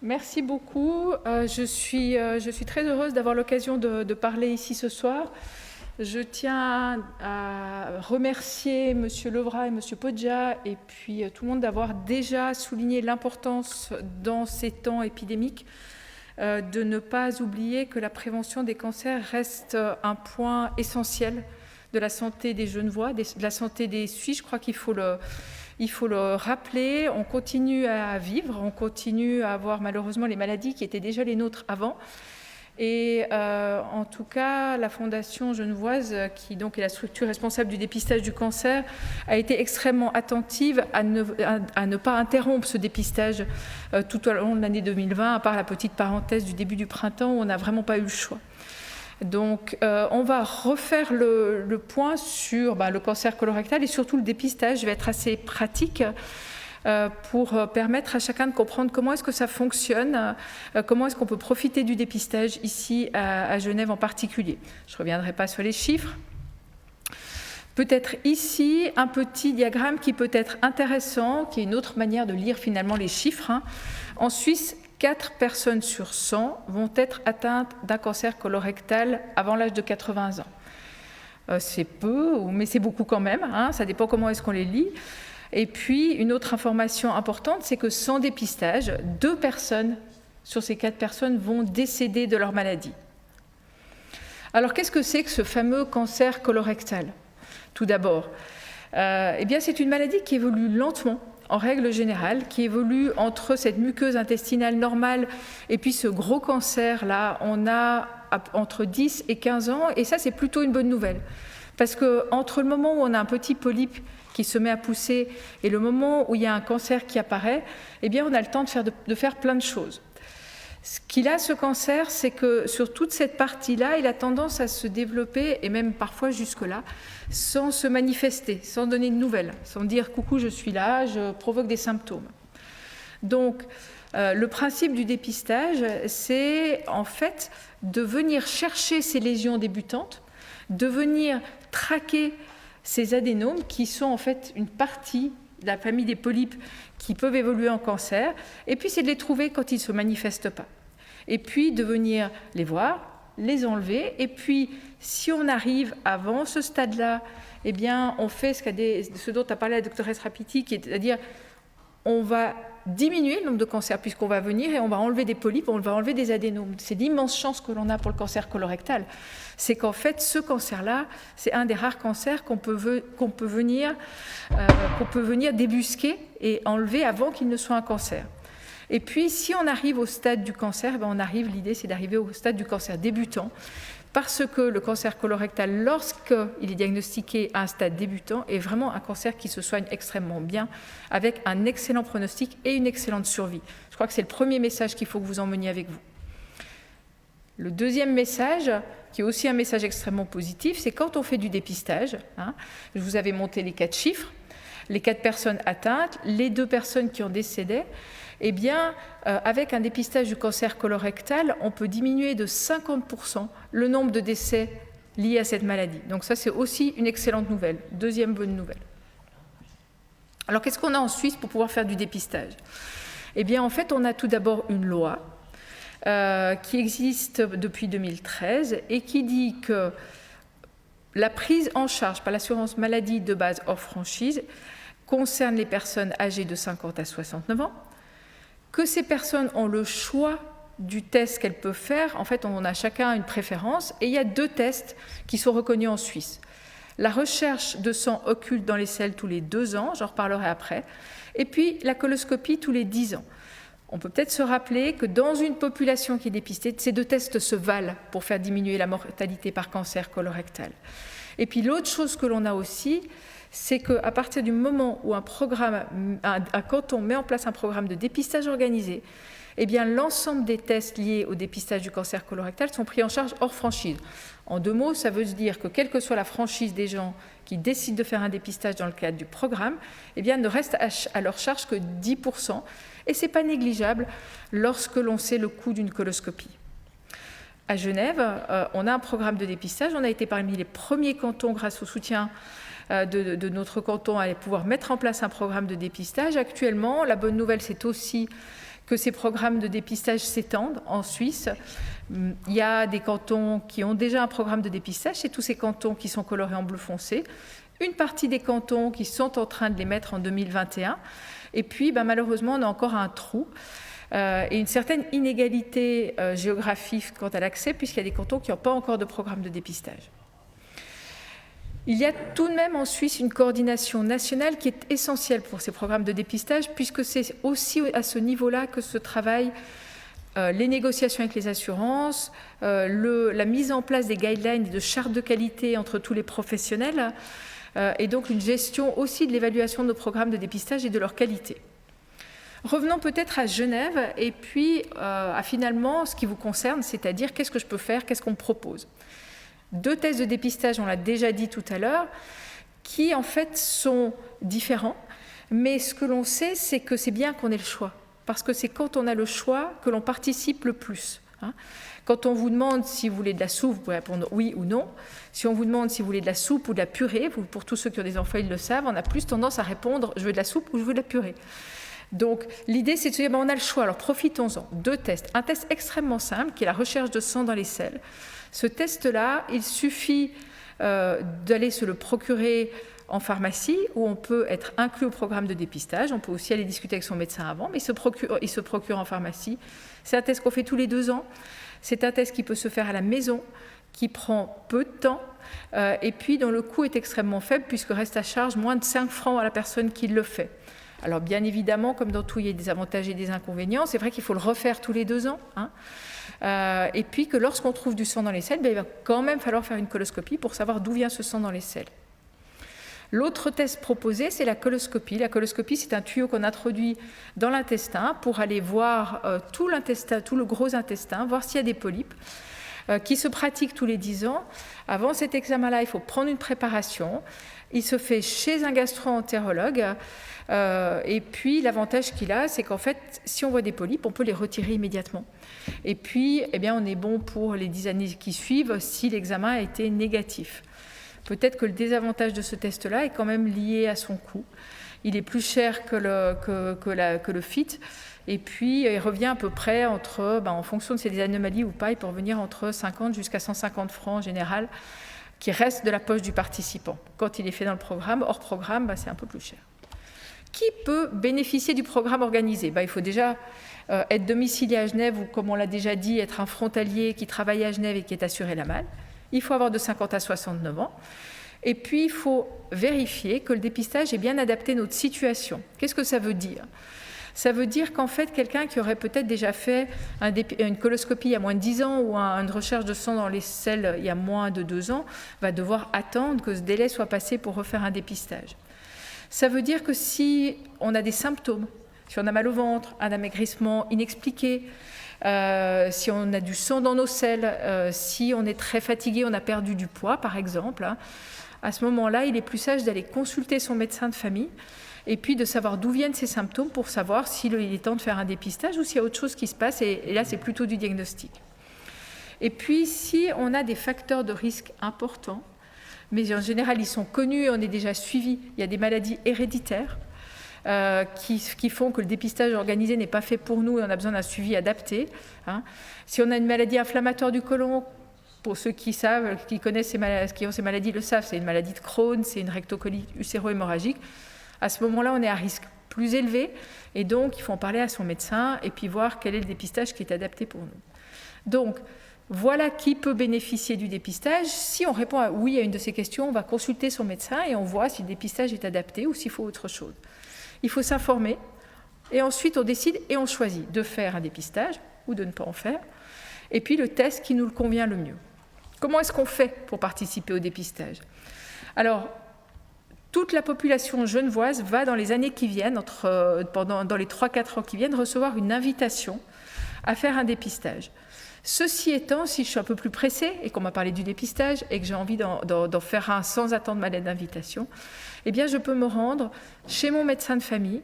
Merci beaucoup. Je suis très heureuse d'avoir l'occasion de parler ici ce soir. Je tiens à remercier M. Levrat et M. Poggia et puis tout le monde d'avoir déjà souligné l'importance dans ces temps épidémiques de ne pas oublier que la prévention des cancers reste un point essentiel de la santé des Genevois, de la santé des Suisses. Je crois qu'il faut le rappeler. On continue à vivre, on continue à avoir malheureusement les maladies qui étaient déjà les nôtres avant. Et en tout cas, la Fondation genevoise, qui donc est la structure responsable du dépistage du cancer, a été extrêmement attentive à ne pas interrompre ce dépistage tout au long de l'année 2020, à part la petite parenthèse du début du printemps où on n'a vraiment pas eu le choix. Donc on va refaire le point sur le cancer colorectal et surtout le dépistage. Je vais être assez pratique pour permettre à chacun de comprendre comment est-ce que ça fonctionne, comment est-ce qu'on peut profiter du dépistage ici à Genève en particulier. Je ne reviendrai pas sur les chiffres. Peut-être ici un petit diagramme qui peut être intéressant, qui est une autre manière de lire finalement les chiffres. En Suisse, 4 personnes sur 100 vont être atteintes d'un cancer colorectal avant l'âge de 80 ans. C'est peu, mais c'est beaucoup quand même, ça dépend comment est-ce qu'on les lit. Et puis, une autre information importante, c'est que sans dépistage, 2 personnes sur ces 4 personnes vont décéder de leur maladie. Alors, qu'est-ce que c'est que ce fameux cancer colorectal ? Tout d'abord, eh bien, c'est une maladie qui évolue lentement, en règle générale, qui évolue entre cette muqueuse intestinale normale et puis ce gros cancer-là. On a entre 10 et 15 ans, et ça, c'est plutôt une bonne nouvelle. Parce qu'entre le moment où on a un petit polype qui se met à pousser et le moment où il y a un cancer qui apparaît, eh bien, on a le temps de faire plein de choses. Ce qu'il a, ce cancer, c'est que sur toute cette partie-là, il a tendance à se développer, et même parfois jusque-là, sans se manifester, sans donner de nouvelles, sans dire « coucou, je suis là, je provoque des symptômes ». Donc, le principe du dépistage, c'est en fait de venir chercher ces lésions débutantes, de venir traquer ces adénomes qui sont en fait une partie de la famille des polypes qui peuvent évoluer en cancer, et puis c'est de les trouver quand ils ne se manifestent pas. Et puis de venir les voir, les enlever, et puis si on arrive avant ce stade-là, eh bien on fait ce dont a parlé la doctoresse Rapiti, c'est-à-dire on va diminuer le nombre de cancers puisqu'on va venir et on va enlever des polypes, on va enlever des adénomes. C'est l'immense chance que l'on a pour le cancer colorectal. C'est qu'en fait, ce cancer-là, c'est un des rares cancers qu'on peut venir débusquer et enlever avant qu'il ne soit un cancer. Et puis, si on arrive au stade du cancer, l'idée c'est d'arriver au stade du cancer débutant, parce que le cancer colorectal, lorsqu'il est diagnostiqué à un stade débutant, est vraiment un cancer qui se soigne extrêmement bien, avec un excellent pronostic et une excellente survie. Je crois que c'est le premier message qu'il faut que vous emmeniez avec vous. Le deuxième message, qui est aussi un message extrêmement positif, c'est quand on fait du dépistage, je vous avais monté les 4 chiffres, les 4 personnes atteintes, les 2 personnes qui ont décédé, eh bien, avec un dépistage du cancer colorectal, on peut diminuer de 50% le nombre de décès liés à cette maladie. Donc ça, c'est aussi une excellente nouvelle. Deuxième bonne nouvelle. Alors, qu'est-ce qu'on a en Suisse pour pouvoir faire du dépistage ? Eh bien, en fait, on a tout d'abord une loi qui existe depuis 2013 et qui dit que la prise en charge par l'assurance maladie de base hors franchise concerne les personnes âgées de 50 à 69 ans, que ces personnes ont le choix du test qu'elles peuvent faire. En fait, on a chacun une préférence, et il y a 2 tests qui sont reconnus en Suisse. La recherche de sang occulte dans les selles tous les 2 ans, j'en reparlerai après, et puis la coloscopie tous les 10 ans. On peut peut-être se rappeler que dans une population qui est dépistée, ces 2 tests se valent pour faire diminuer la mortalité par cancer colorectal. Et puis l'autre chose que l'on a aussi, c'est qu'à partir du moment où un canton met en place un programme de dépistage organisé, eh bien, l'ensemble des tests liés au dépistage du cancer colorectal sont pris en charge hors franchise. En 2 mots, ça veut dire que quelle que soit la franchise des gens qui décident de faire un dépistage dans le cadre du programme, eh bien, ne reste à leur charge que 10%. Et ce n'est pas négligeable lorsque l'on sait le coût d'une coloscopie. À Genève, on a un programme de dépistage. On a été parmi les premiers cantons, grâce au soutien de notre canton, à pouvoir mettre en place un programme de dépistage. Actuellement, la bonne nouvelle, c'est aussi que ces programmes de dépistage s'étendent en Suisse. Il y a des cantons qui ont déjà un programme de dépistage, c'est tous ces cantons qui sont colorés en bleu foncé. Une partie des cantons qui sont en train de les mettre en 2021. Et puis, malheureusement, on a encore un trou et une certaine inégalité géographique quant à l'accès, puisqu'il y a des cantons qui n'ont pas encore de programme de dépistage. Il y a tout de même en Suisse une coordination nationale qui est essentielle pour ces programmes de dépistage, puisque c'est aussi à ce niveau-là que se travaillent les négociations avec les assurances, la mise en place des guidelines et de chartes de qualité entre tous les professionnels, et donc une gestion aussi de l'évaluation de nos programmes de dépistage et de leur qualité. Revenons peut-être à Genève et puis à finalement ce qui vous concerne, c'est-à-dire qu'est-ce que je peux faire, qu'est-ce qu'on me propose. 2 tests de dépistage, on l'a déjà dit tout à l'heure, qui en fait sont différents, mais ce que l'on sait, c'est que c'est bien qu'on ait le choix, parce que c'est quand on a le choix que l'on participe le plus. Quand on vous demande si vous voulez de la soupe, vous pouvez répondre oui ou non. Si on vous demande si vous voulez de la soupe ou de la purée, pour tous ceux qui ont des enfants, ils le savent, on a plus tendance à répondre je veux de la soupe ou je veux de la purée. Donc l'idée, c'est de se dire on a le choix, alors profitons-en. 2 tests. Un test extrêmement simple qui est la recherche de sang dans les selles. Ce test-là, il suffit d'aller se le procurer en pharmacie où on peut être inclus au programme de dépistage. On peut aussi aller discuter avec son médecin avant, mais il se procure en pharmacie. C'est un test qu'on fait tous les 2 ans. C'est un test qui peut se faire à la maison, qui prend peu de temps et puis dont le coût est extrêmement faible puisque reste à charge moins de 5 francs à la personne qui le fait. Alors bien évidemment, comme dans tout, il y a des avantages et des inconvénients. C'est vrai qu'il faut le refaire tous les 2 ans. Et puis que lorsqu'on trouve du sang dans les selles, il va quand même falloir faire une coloscopie pour savoir d'où vient ce sang dans les selles. L'autre test proposé, c'est la coloscopie. La coloscopie, c'est un tuyau qu'on introduit dans l'intestin pour aller voir tout l'intestin, tout le gros intestin, voir s'il y a des polypes, qui se pratique tous les 10 ans. Avant cet examen-là, il faut prendre une préparation. Il se fait chez un gastro-entérologue. Et puis, l'avantage qu'il a, c'est qu'en fait, si on voit des polypes, on peut les retirer immédiatement. Et puis, on est bon pour les 10 années qui suivent si l'examen a été négatif. Peut-être que le désavantage de ce test-là est quand même lié à son coût. Il est plus cher que le FIT. Et puis, il revient à peu près entre, en fonction de si c'est des anomalies ou pas, il peut revenir entre 50 jusqu'à 150 francs en général, qui restent de la poche du participant. Quand il est fait dans le programme, hors programme, c'est un peu plus cher. Qui peut bénéficier du programme organisé ? Il faut déjà être domicilié à Genève ou, comme on l'a déjà dit, être un frontalier qui travaille à Genève et qui est assuré la malle. Il faut avoir de 50 à 69 ans. Et puis, il faut vérifier que le dépistage est bien adapté à notre situation. Qu'est-ce que ça veut dire ? Ça veut dire qu'en fait, quelqu'un qui aurait peut-être déjà fait une coloscopie il y a moins de 10 ans ou une recherche de sang dans les selles il y a moins de 2 ans va devoir attendre que ce délai soit passé pour refaire un dépistage. Ça veut dire que si on a des symptômes, si on a mal au ventre, un amaigrissement inexpliqué, si on a du sang dans nos selles, si on est très fatigué, on a perdu du poids par exemple, à ce moment-là, il est plus sage d'aller consulter son médecin de famille et puis de savoir d'où viennent ces symptômes pour savoir s'il est temps de faire un dépistage ou s'il y a autre chose qui se passe, et là c'est plutôt du diagnostic. Et puis si on a des facteurs de risque importants, mais en général ils sont connus, on est déjà suivi, il y a des maladies héréditaires qui font que le dépistage organisé n'est pas fait pour nous et on a besoin d'un suivi adapté. Si on a une maladie inflammatoire du côlon, pour ceux qui savent, qui connaissent qui ont ces maladies le savent, c'est une maladie de Crohn, c'est une rectocolite uséro-hémorragique. À ce moment-là, on est à risque plus élevé et donc il faut en parler à son médecin et puis voir quel est le dépistage qui est adapté pour nous. Donc, voilà qui peut bénéficier du dépistage. Si on répond à oui à une de ces questions, on va consulter son médecin et on voit si le dépistage est adapté ou s'il faut autre chose. Il faut s'informer et ensuite on décide et on choisit de faire un dépistage ou de ne pas en faire. Et puis le test qui nous le convient le mieux. Comment est-ce qu'on fait pour participer au dépistage ? Alors, toute la population genevoise va dans les années qui viennent, dans les 3-4 ans qui viennent, recevoir une invitation à faire un dépistage. Ceci étant, si je suis un peu plus pressée et qu'on m'a parlé du dépistage et que j'ai envie d'en faire un sans attendre ma lettre d'invitation, eh bien je peux me rendre chez mon médecin de famille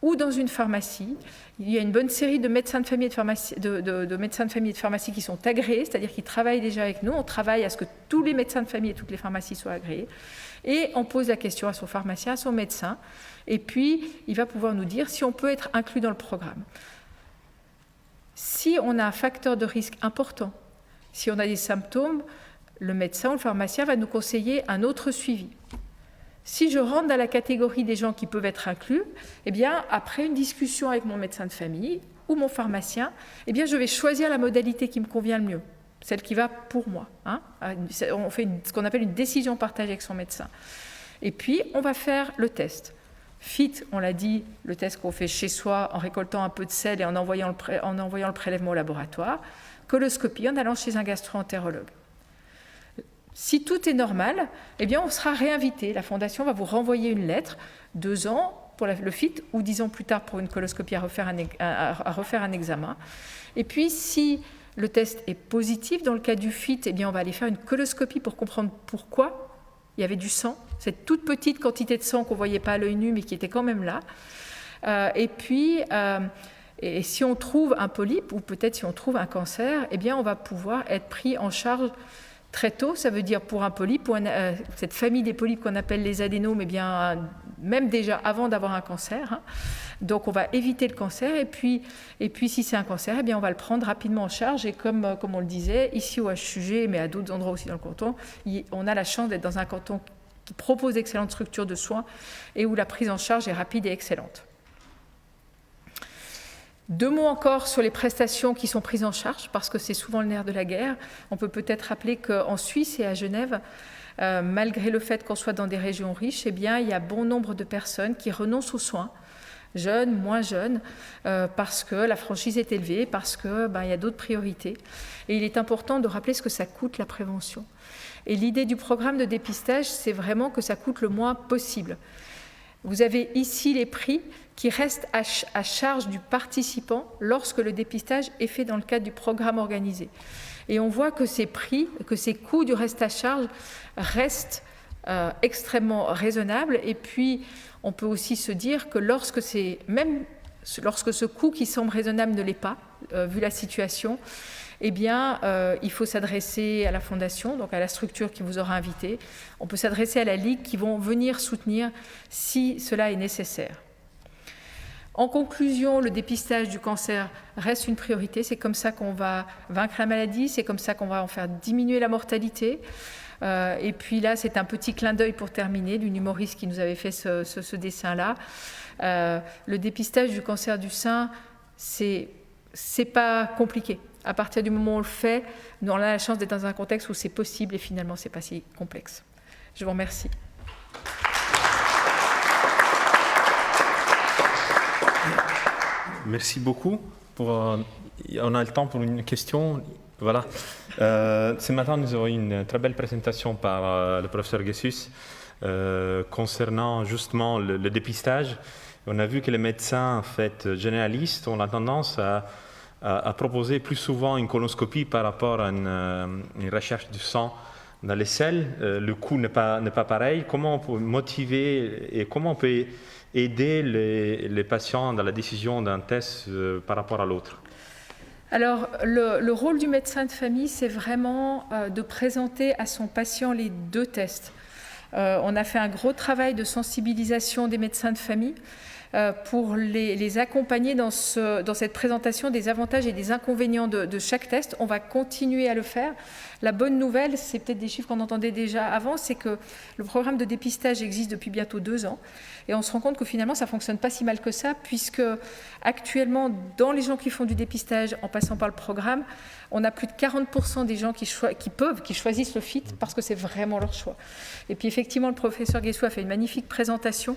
ou dans une pharmacie. Il y a une bonne série de médecins de famille et de médecins de famille et de pharmacie qui sont agréés, c'est-à-dire qui travaillent déjà avec nous. On travaille à ce que tous les médecins de famille et toutes les pharmacies soient agréés. Et on pose la question à son pharmacien, à son médecin, et puis il va pouvoir nous dire si on peut être inclus dans le programme. Si on a un facteur de risque important, si on a des symptômes, le médecin ou le pharmacien va nous conseiller un autre suivi. Si je rentre dans la catégorie des gens qui peuvent être inclus, eh bien, après une discussion avec mon médecin de famille ou mon pharmacien, eh bien, je vais choisir la modalité qui me convient le mieux, celle qui va pour moi. Hein. On fait ce qu'on appelle une décision partagée avec son médecin. Et puis, on va faire le test. FIT, on l'a dit, le test qu'on fait chez soi en récoltant un peu de sel et en envoyant le prélèvement au laboratoire. Coloscopie en allant chez un gastro-entérologue. Si tout est normal, eh bien on sera réinvité. La Fondation va vous renvoyer une lettre, 2 ans pour le FIT ou 10 ans plus tard pour une coloscopie à refaire un examen. Et puis si le test est positif, dans le cas du FIT, eh bien on va aller faire une coloscopie pour comprendre pourquoi il y avait du sang, cette toute petite quantité de sang qu'on ne voyait pas à l'œil nu mais qui était quand même là. Et puis, si on trouve un polype ou peut-être si on trouve un cancer, eh bien on va pouvoir être pris en charge très tôt. Ça veut dire pour un polype, cette famille des polypes qu'on appelle les adénomes, eh bien, même déjà avant d'avoir un cancer. Hein. Donc on va éviter le cancer et puis si c'est un cancer, eh bien, on va le prendre rapidement en charge. Et comme on le disait, ici au HUG, mais à d'autres endroits aussi dans le canton, on a la chance d'être dans un canton qui propose d'excellentes structures de soins et où la prise en charge est rapide et excellente. 2 mots encore sur les prestations qui sont prises en charge, parce que c'est souvent le nerf de la guerre. On peut peut-être rappeler qu'en Suisse et à Genève, malgré le fait qu'on soit dans des régions riches, eh bien, il y a bon nombre de personnes qui renoncent aux soins, jeunes, moins jeunes, parce que la franchise est élevée, parce qu'il y a d'autres priorités. Et il est important de rappeler ce que ça coûte la prévention. Et l'idée du programme de dépistage, c'est vraiment que ça coûte le moins possible. Vous avez ici les prix qui restent à charge du participant lorsque le dépistage est fait dans le cadre du programme organisé. Et on voit que ces prix, que ces coûts du reste à charge restent extrêmement raisonnables. Et puis, on peut aussi se dire que lorsque ce coût qui semble raisonnable ne l'est pas, vu la situation, eh bien, il faut s'adresser à la Fondation, donc à la structure qui vous aura invité. On peut s'adresser à la Ligue qui vont venir soutenir si cela est nécessaire. En conclusion, le dépistage du cancer reste une priorité. C'est comme ça qu'on va vaincre la maladie, c'est comme ça qu'on va en faire diminuer la mortalité. Et puis là, c'est un petit clin d'œil pour terminer d'une humoriste qui nous avait fait ce dessin-là. Le dépistage du cancer du sein, c'est pas compliqué. À partir du moment où on le fait, on a la chance d'être dans un contexte où c'est possible et finalement, c'est pas si complexe. Je vous remercie. Merci beaucoup. On a le temps pour une question. Voilà. Ce matin, nous avons eu une très belle présentation par le professeur Gessus concernant justement le dépistage. On a vu que les médecins en fait, généralistes ont la tendance à proposer plus souvent une colonoscopie par rapport à une recherche du sang dans les selles. Le coût n'est pas pareil. Comment on peut motiver et comment on peut aider les patients dans la décision d'un test par rapport à l'autre? Alors, le rôle du médecin de famille, c'est vraiment de présenter à son patient les 2 tests. On a fait un gros travail de sensibilisation des médecins de famille pour les accompagner dans cette présentation des avantages et des inconvénients de chaque test. On va continuer à le faire. La bonne nouvelle, c'est peut-être des chiffres qu'on entendait déjà avant, c'est que le programme de dépistage existe depuis bientôt 2 ans. Et on se rend compte que finalement, ça ne fonctionne pas si mal que ça, puisque actuellement, dans les gens qui font du dépistage en passant par le programme, on a plus de 40% des gens qui choisissent le FIT parce que c'est vraiment leur choix. Et puis effectivement, le professeur Guessou a fait une magnifique présentation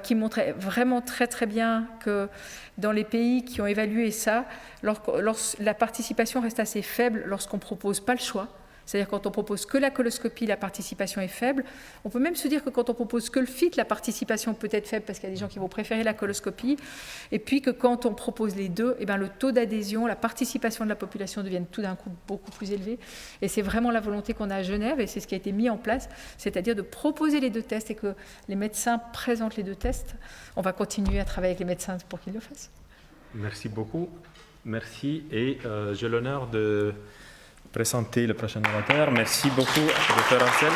qui montrait vraiment très très bien que dans les pays qui ont évalué ça, la participation reste assez faible lorsqu'on ne propose pas le choix. C'est-à-dire quand on propose que la coloscopie, la participation est faible. On peut même se dire que quand on propose que le FIT, la participation peut être faible parce qu'il y a des gens qui vont préférer la coloscopie. Et puis que quand on propose les 2, eh bien, le taux d'adhésion, la participation de la population deviennent tout d'un coup beaucoup plus élevé. Et c'est vraiment la volonté qu'on a à Genève et c'est ce qui a été mis en place, c'est-à-dire de proposer les 2 tests et que les médecins présentent les 2 tests. On va continuer à travailler avec les médecins pour qu'ils le fassent. Merci beaucoup. Merci. Et j'ai l'honneur de présenter le prochain orateur. Merci beaucoup, Dr. Ansel.